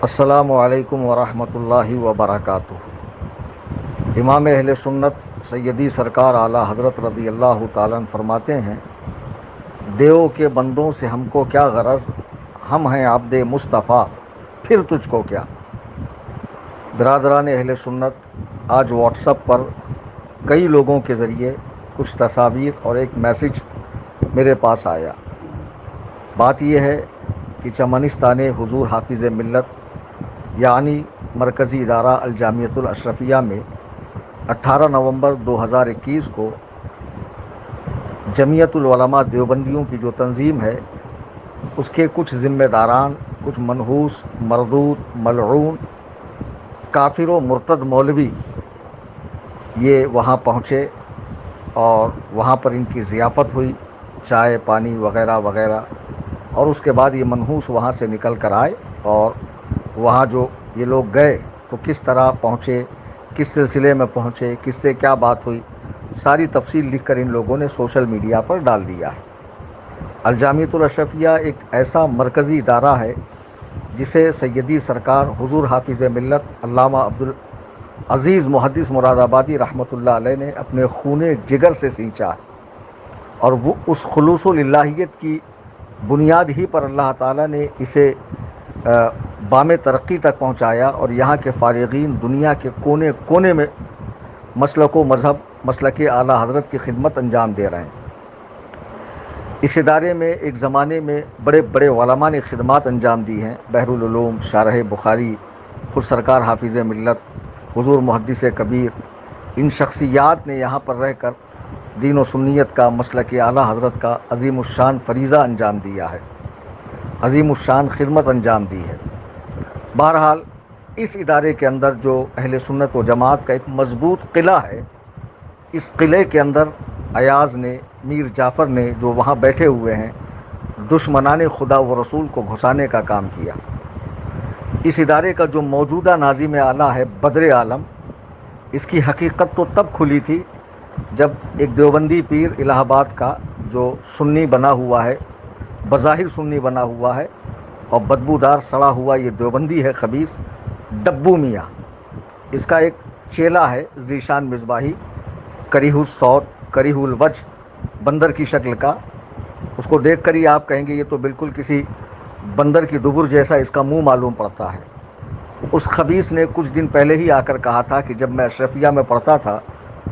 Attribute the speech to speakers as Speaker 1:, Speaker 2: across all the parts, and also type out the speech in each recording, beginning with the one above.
Speaker 1: السلام علیکم ورحمۃ اللہ وبرکاتہ۔ امام اہل سنت سیدی سرکار اعلیٰ حضرت رضی اللہ تعالیٰ عنہ فرماتے ہیں، دیو کے بندوں سے ہم کو کیا غرض، ہم ہیں عبد مصطفیٰ، پھر تجھ کو کیا۔ برادران اہل سنت، آج واٹس ایپ پر کئی لوگوں کے ذریعے کچھ تصاویر اور ایک میسج میرے پاس آیا۔ بات یہ ہے کہ چمنستان حضور حافظ ملت یعنی مرکزی ادارہ الجامعۃ الاشرفیہ میں 18 نومبر 2021 کو جمعیت العلماء دیوبندیوں کی جو تنظیم ہے، اس کے کچھ ذمہ داران، کچھ منحوس، مردود، ملعون، کافر و مرتد مولوی یہ وہاں پہنچے اور وہاں پر ان کی ضیافت ہوئی، چائے پانی وغیرہ وغیرہ، اور اس کے بعد یہ منحوس وہاں سے نکل کر آئے اور وہاں جو یہ لوگ گئے تو کس طرح پہنچے، کس سلسلے میں پہنچے، کس سے کیا بات ہوئی، ساری تفصیل لکھ کر ان لوگوں نے سوشل میڈیا پر ڈال دیا ہے۔ الجامعۃ الاشرفیہ ایک ایسا مرکزی ادارہ ہے جسے سیدی سرکار حضور حافظ ملت علامہ عبدالعزیز محدث مراد آبادی رحمۃ اللہ علیہ نے اپنے خون جگر سے سینچا ہے، اور وہ اس خلوص الہیت کی بنیاد ہی پر اللہ تعالیٰ نے اسے بام ترقی تک پہنچایا، اور یہاں کے فارغین دنیا کے کونے کونے میں مسلک و مذہب، مسلک اعلیٰ حضرت کی خدمت انجام دے رہے ہیں۔ اس ادارے میں ایک زمانے میں بڑے بڑے علماء نے خدمات انجام دی ہیں، بحر العلوم، شارح بخاری، خود سرکار حافظ ملت، حضور محدث کبیر، ان شخصیات نے یہاں پر رہ کر دین و سنیت کا، مسلک اعلیٰ حضرت کا عظیم الشان فریضہ انجام دیا ہے، عظیم الشان خدمت انجام دی ہے۔ بہرحال اس ادارے کے اندر جو اہل سنت و جماعت کا ایک مضبوط قلعہ ہے، اس قلعے کے اندر ایاز نے، میر جعفر نے جو وہاں بیٹھے ہوئے ہیں، دشمنان خدا و رسول کو گھسانے کا کام کیا۔ اس ادارے کا جو موجودہ ناظم اعلیٰ ہے بدر عالم، اس کی حقیقت تو تب کھلی تھی جب ایک دیوبندی پیر الہ آباد کا جو سنی بنا ہوا ہے، بظاہر سنی بنا ہوا ہے اور بدبودار سڑا ہوا یہ دیوبندی ہے خبیث، ڈبو میاں، اس کا ایک چیلا ہے ذیشان مصباحی، کریہ الصوت، کریہ الوجہ، بندر کی شکل کا، اس کو دیکھ کر ہی آپ کہیں گے یہ تو بالکل کسی بندر کی دبر جیسا اس کا منہ معلوم پڑتا ہے۔ اس خبیث نے کچھ دن پہلے ہی آ کر کہا تھا کہ جب میں اشرفیہ میں پڑھتا تھا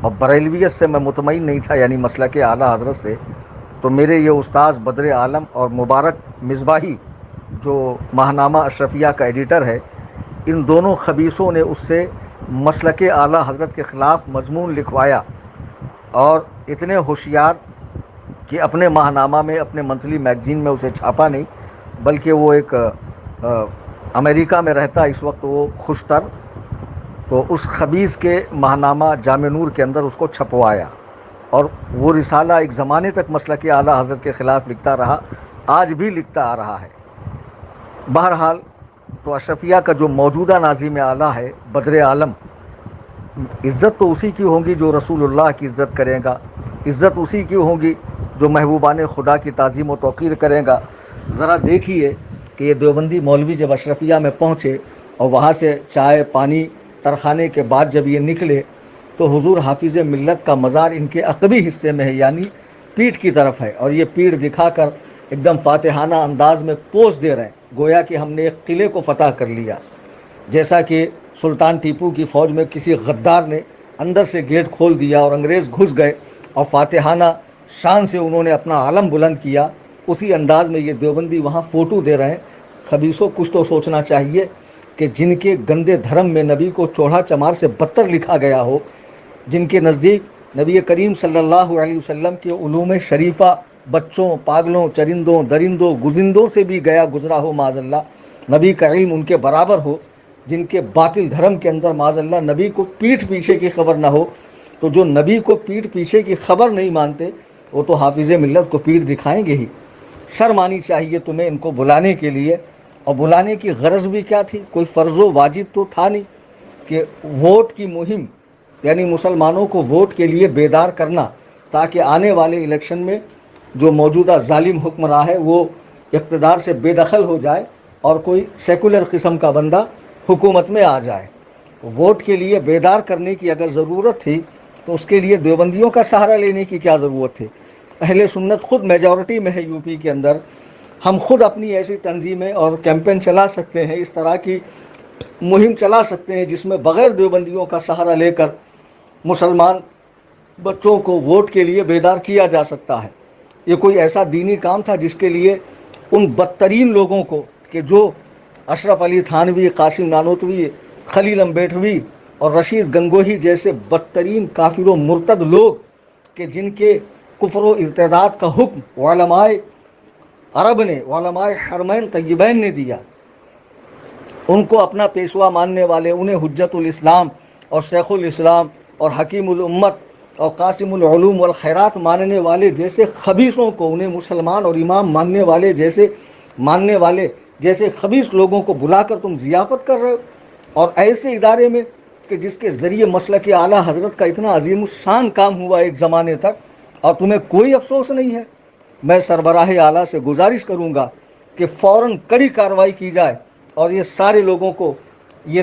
Speaker 1: اور بریلویت سے میں مطمئن نہیں تھا، یعنی مسلک اعلیٰ حضرت سے، تو میرے یہ استاذ بدر عالم اور مبارک مصباحی جو ماہنامہ اشرفیہ کا ایڈیٹر ہے، ان دونوں خبیثوں نے اس سے مسلک اعلیٰ حضرت کے خلاف مضمون لکھوایا، اور اتنے ہوشیار کہ اپنے ماہنامہ میں، اپنے منتھلی میگزین میں اسے چھاپا نہیں، بلکہ وہ ایک امریکہ میں رہتا اس وقت وہ خوشتر، تو اس خبیث کے ماہنامہ جامع نور کے اندر اس کو چھپوایا، اور وہ رسالہ ایک زمانے تک مسلک اعلیٰ حضرت کے خلاف لکھتا رہا، آج بھی لکھتا آ رہا ہے۔ بہرحال تو اشرفیہ کا جو موجودہ ناظم اعلیٰ ہے بدر عالم، عزت تو اسی کی ہوگی جو رسول اللہ کی عزت کرے گا، عزت اسی کی ہوگی جو محبوبان خدا کی تعظیم و توقیر کرے گا۔ ذرا دیکھیے کہ یہ دیوبندی مولوی جب اشرفیہ میں پہنچے اور وہاں سے چائے پانی ترخانے کے بعد جب یہ نکلے تو حضور حافظ ملت کا مزار ان کے عقبی حصے میں ہے، یعنی پیٹھ کی طرف ہے، اور یہ پیٹھ دکھا کر ایک دم فاتحانہ انداز میں پوز دے رہے ہیں، گویا کہ ہم نے ایک قلعے کو فتح کر لیا، جیسا کہ سلطان ٹیپو کی فوج میں کسی غدار نے اندر سے گیٹ کھول دیا اور انگریز گھس گئے اور فاتحانہ شان سے انہوں نے اپنا علم بلند کیا، اسی انداز میں یہ دیوبندی وہاں فوٹو دے رہے ہیں۔ خبیثوں، کچھ تو سوچنا چاہیے کہ جن کے گندے دھرم میں نبی کو چوڑا چمار سے بدتر لکھا گیا ہو، جن کے نزدیک نبی کریم صلی اللہ علیہ وسلم کے علوم شریفہ بچوں، پاگلوں، چرندوں، درندوں، گزندوں سے بھی گیا گزرا ہو معاذ اللہ، نبی کا علم ان کے برابر ہو، جن کے باطل دھرم کے اندر معاذ اللہ نبی کو پیٹھ پیچھے کی خبر نہ ہو، تو جو نبی کو پیٹھ پیچھے کی خبر نہیں مانتے وہ تو حافظ ملت کو پیٹھ دکھائیں گے ہی۔ شرم آنی چاہیے تمہیں ان کو بلانے کے لیے، اور بلانے کی غرض بھی کیا تھی؟ کوئی فرض و واجب تو تھا نہیں کہ ووٹ کی مہم، یعنی مسلمانوں کو ووٹ کے لیے بیدار کرنا تاکہ آنے والے الیکشن میں جو موجودہ ظالم حکمراں ہے وہ اقتدار سے بے دخل ہو جائے، اور کوئی سیکولر قسم کا بندہ حکومت میں آ جائے. ووٹ کے لیے بیدار کرنے کی اگر ضرورت تھی تو اس کے لیے دیوبندیوں کا سہارا لینے کی کیا ضرورت تھی؟ اہل سنت خود میجورٹی میں ہے یو پی کے اندر. ہم خود اپنی ایسی تنظیمیں اور کیمپین چلا سکتے ہیں, اس طرح کی مہم چلا سکتے ہیں جس میں بغیر دیوبندیوں کا سہارا لے کر مسلمان بچوں کو ووٹ کے لیے بیدار کیا جا سکتا ہے. یہ کوئی ایسا دینی کام تھا جس کے لیے ان بدترین لوگوں کو, کہ جو اشرف علی تھانوی, قاسم نانوتوی, خلیل امبیٹوی اور رشید گنگوہی جیسے بدترین کافر و مرتد لوگ, کہ جن کے کفر و ارتداد کا حکم علماء عرب نے, علماء حرمین طیبین نے دیا, ان کو اپنا پیشوا ماننے والے, انہیں حجت الاسلام اور شیخ الاسلام اور حکیم الامت اور قاسم العلوم والخیرات ماننے والے جیسے خبیثوں کو, انہیں مسلمان اور امام ماننے والے جیسے خبیث لوگوں کو بلا کر تم ضیافت کر رہے ہو. اور ایسے ادارے میں کہ جس کے ذریعے مسلک اعلیٰ حضرت کا اتنا عظیم الشان کام ہوا ایک زمانے تک, اور تمہیں کوئی افسوس نہیں ہے. میں سربراہ اعلیٰ سے گزارش کروں گا کہ فوراً کڑی کارروائی کی جائے اور یہ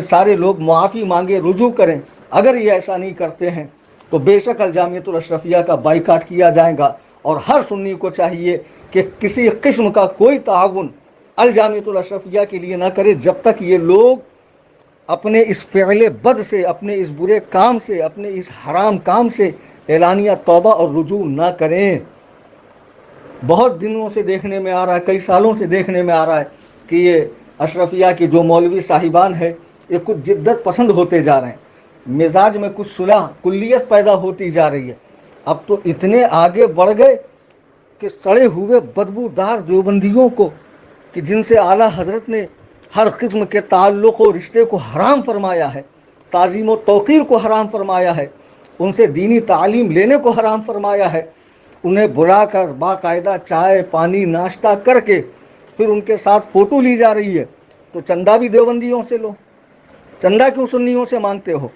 Speaker 1: سارے لوگ معافی مانگے, رجوع کریں. اگر یہ ایسا نہیں کرتے ہیں تو بے شک الجامعۃ الاشرفیہ کا بائیکاٹ کیا جائے گا, اور ہر سنی کو چاہیے کہ کسی قسم کا کوئی تعاون الجامعۃ الاشرفیہ کے لیے نہ کرے جب تک یہ لوگ اپنے اس فعل بد سے, اپنے اس برے کام سے, اپنے اس حرام کام سے اعلانیہ توبہ اور رجوع نہ کریں. بہت دنوں سے دیکھنے میں آ رہا ہے, کئی سالوں سے دیکھنے میں آ رہا ہے کہ یہ اشرفیہ کے جو مولوی صاحبان ہیں یہ کچھ جدت پسند ہوتے جا رہے ہیں, مزاج میں کچھ صلح کلیت پیدا ہوتی جا رہی ہے. اب تو اتنے آگے بڑھ گئے کہ سڑے ہوئے بدبودار دیوبندیوں کو, کہ جن سے اعلیٰ حضرت نے ہر قسم کے تعلق و رشتے کو حرام فرمایا ہے, تعظیم و توقیر کو حرام فرمایا ہے, ان سے دینی تعلیم لینے کو حرام فرمایا ہے, انہیں بلا کر باقاعدہ چائے پانی ناشتہ کر کے پھر ان کے ساتھ فوٹو لی جا رہی ہے. تو چندہ بھی دیوبندیوں سے لو, چندہ کیوں سنیوں سے مانگتے ہو؟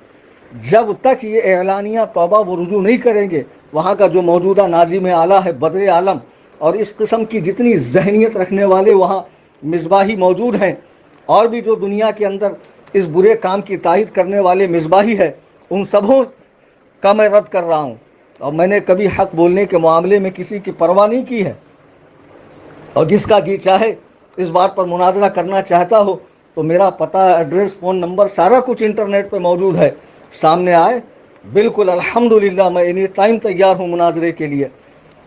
Speaker 1: جب تک یہ اعلانیہ توبہ و رجوع نہیں کریں گے, وہاں کا جو موجودہ ناظم اعلیٰ ہے بدر عالم, اور اس قسم کی جتنی ذہنیت رکھنے والے وہاں مصباحی موجود ہیں, اور بھی جو دنیا کے اندر اس برے کام کی تائید کرنے والے مصباحی ہے, ان سبوں کا میں رد کر رہا ہوں. اور میں نے کبھی حق بولنے کے معاملے میں کسی کی پرواہ نہیں کی ہے, اور جس کا جی چاہے اس بات پر مناظرہ کرنا چاہتا ہو تو میرا پتہ, ایڈریس, فون نمبر سارا کچھ انٹرنیٹ پہ موجود ہے, سامنے آئے. بالکل الحمدللہ میں اینی ٹائم تیار ہوں مناظرے کے لیے.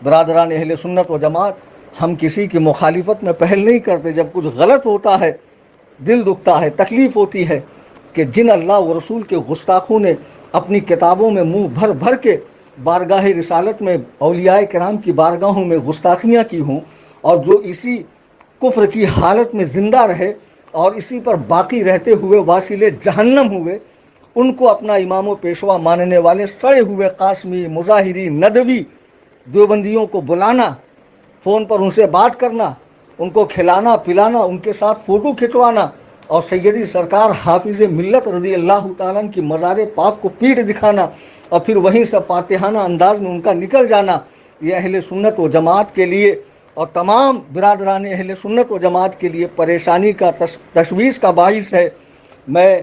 Speaker 1: برادران اہل سنت و جماعت, ہم کسی کی مخالفت میں پہل نہیں کرتے. جب کچھ غلط ہوتا ہے دل دکھتا ہے, تکلیف ہوتی ہے کہ جن اللہ و رسول کے گستاخوں نے اپنی کتابوں میں منہ بھر بھر کے بارگاہ رسالت میں اولیاء کرام کی بارگاہوں میں گستاخیاں کی ہوں, اور جو اسی کفر کی حالت میں زندہ رہے اور اسی پر باقی رہتے ہوئے واصل جہنم ہوئے, ان کو اپنا امام و پیشوا ماننے والے سڑے ہوئے قاسمی, مظاہری, ندوی دیوبندیوں کو بلانا, فون پر ان سے بات کرنا, ان کو کھلانا پلانا, ان کے ساتھ فوٹو کھنچوانا, اور سیدی سرکار حافظ ملت رضی اللہ تعالیٰ کی مزار پاک کو پیٹ دکھانا, اور پھر وہیں سے فاتحانہ انداز میں ان کا نکل جانا, یہ اہل سنت و جماعت کے لیے اور تمام برادران اہل سنت و جماعت کے لیے پریشانی کا, تشویش کا باعث ہے. میں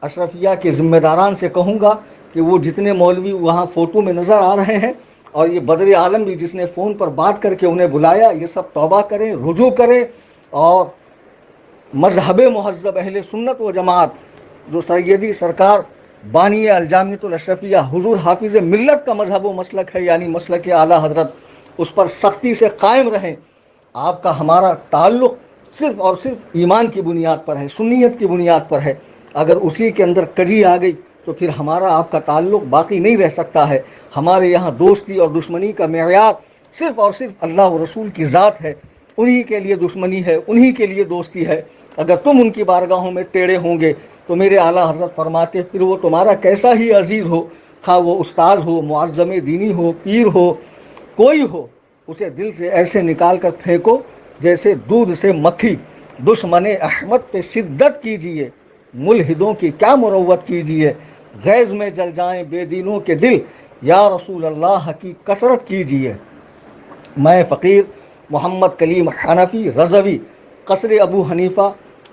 Speaker 1: اشرفیہ کے ذمہ داران سے کہوں گا کہ وہ جتنے مولوی وہاں فوٹو میں نظر آ رہے ہیں, اور یہ بدر عالم بھی جس نے فون پر بات کر کے انہیں بلایا, یہ سب توبہ کریں, رجوع کریں, اور مذہب مہذب اہل سنت و جماعت جو سیدی سرکار بانی الجامعۃ الاشرفیہ حضور حافظ ملت کا مذہب و مسلک ہے, یعنی مسلک اعلیٰ حضرت, اس پر سختی سے قائم رہیں. آپ کا ہمارا تعلق صرف اور صرف ایمان کی بنیاد پر ہے, سنیت کی بنیاد پر ہے. اگر اسی کے اندر کجی آ گئی تو پھر ہمارا آپ کا تعلق باقی نہیں رہ سکتا ہے. ہمارے یہاں دوستی اور دشمنی کا معیار صرف اور صرف اللہ و رسول کی ذات ہے, انہی کے لیے دشمنی ہے, انہی کے لیے دوستی ہے. اگر تم ان کی بارگاہوں میں ٹیڑے ہوں گے تو میرے اعلیٰ حضرت فرماتے پھر وہ تمہارا کیسا ہی عزیز ہو, خواہ وہ استاد ہو, معظم دینی ہو, پیر ہو, کوئی ہو, اسے دل سے ایسے نکال کر پھینکو جیسے دودھ سے مکھی. دشمن احمد پہ شدت کیجیے, ملحدوں کی کیا مروت کیجیے, غیظ میں جل جائیں بے دینوں کے دل, یا رسول اللہ کی کثرت کیجیے. میں فقیر محمد کلیم حنفی رضوی قصر ابو حنیفہ